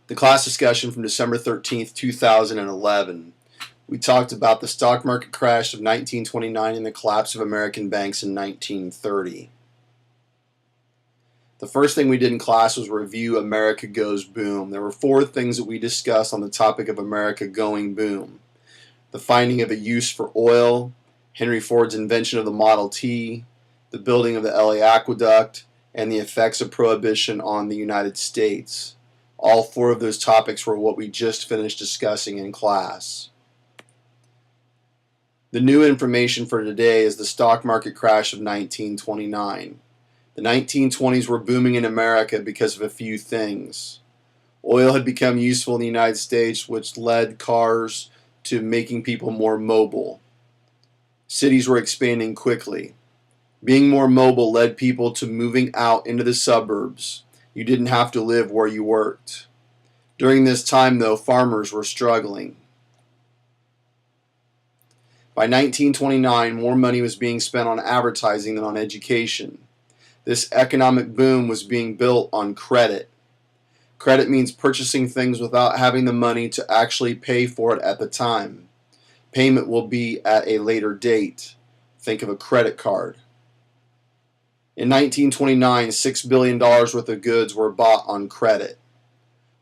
The class discussion from December 13th, 2011. We talked about the stock market crash of 1929 and the collapse of American banks in 1930. The first thing we did in class was review America Goes Boom. There were 4 things that we discussed on the topic of America going boom. The finding of a use for oil, Henry Ford's invention of the Model T, the building of the LA Aqueduct, and the effects of prohibition on the United States. All 4 of those topics were what we just finished discussing in class. The new information for today is the stock market crash of 1929. The 1920s were booming in America because of a few things. Oil had become useful in the United States, which led cars to making people more mobile. Cities were expanding quickly. Being more mobile led people to moving out into the suburbs. You didn't have to live where you worked. During this time, though, farmers were struggling. By 1929, more money was being spent on advertising than on education. This economic boom was being built on credit. Credit means purchasing things without having the money to actually pay for it at the time. Payment will be at a later date. Think of a credit card. In 1929, $6 billion worth of goods were bought on credit.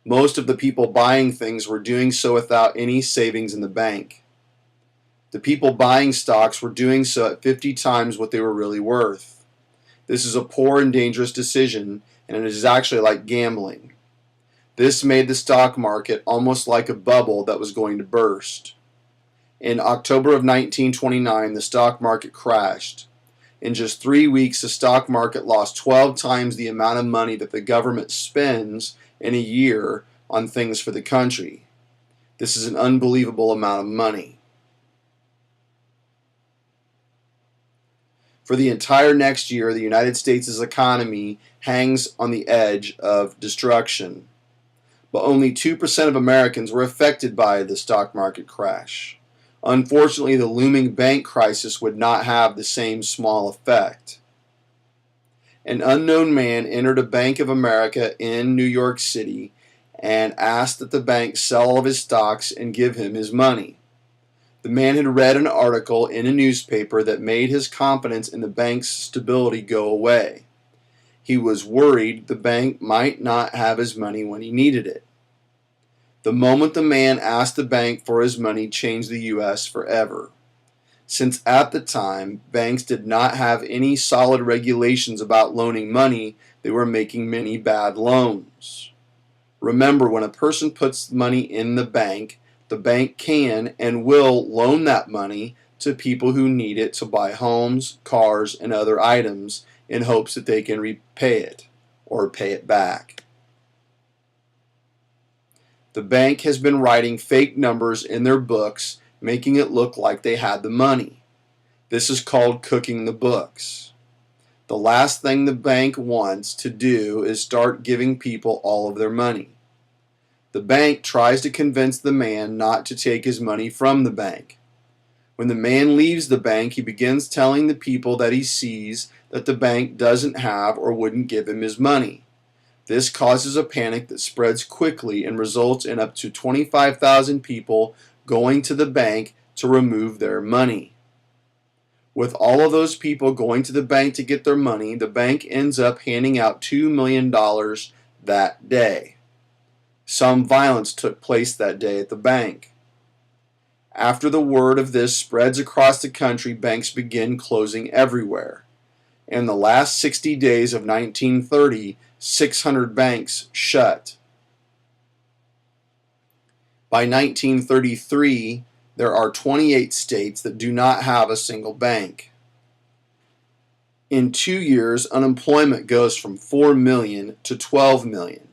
Most of the people buying things were doing so without any savings in the bank. The people buying stocks were doing so at 50 times what they were really worth. This is a poor and dangerous decision, and it is actually like gambling. This made the stock market almost like a bubble that was going to burst. In October of 1929, the stock market crashed. In just 3 weeks, the stock market lost 12 times the amount of money that the government spends in a year on things for the country. This is an unbelievable amount of money. For the entire next year, the United States' economy hangs on the edge of destruction. But only 2% of Americans were affected by the stock market crash. Unfortunately, the looming bank crisis would not have the same small effect. An unknown man entered a Bank of America in New York City and asked that the bank sell all of his stocks and give him his money. The man had read an article in a newspaper that made his confidence in the bank's stability go away. He was worried the bank might not have his money when he needed it. The moment the man asked the bank for his money changed the U.S. forever. Since at the time, banks did not have any solid regulations about loaning money, they were making many bad loans. Remember, when a person puts money in the bank can and will loan that money to people who need it to buy homes, cars, and other items in hopes that they can repay it or pay it back. The bank has been writing fake numbers in their books, making it look like they had the money. This is called cooking the books. The last thing the bank wants to do is start giving people all of their money. The bank tries to convince the man not to take his money from the bank. When the man leaves the bank, he begins telling the people that he sees that the bank doesn't have or wouldn't give him his money. This causes a panic that spreads quickly and results in up to 25,000 people going to the bank to remove their money. With all of those people going to the bank to get their money, the bank ends up handing out $2 million that day. Some violence took place that day at the bank. After the word of this spreads across the country, banks begin closing everywhere. In the last 60 days of 1930, 600 banks shut. By 1933, there are 28 states that do not have a single bank. In 2 years, unemployment goes from 4 million to 12 million.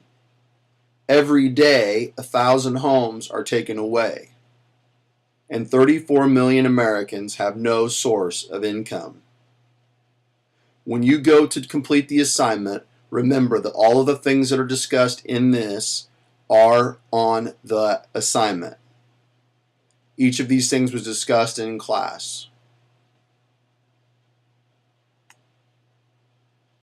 Every day, 1,000 homes are taken away, and 34 million Americans have no source of income. When you go to complete the assignment, remember that all of the things that are discussed in this are on the assignment. Each of these things was discussed in class.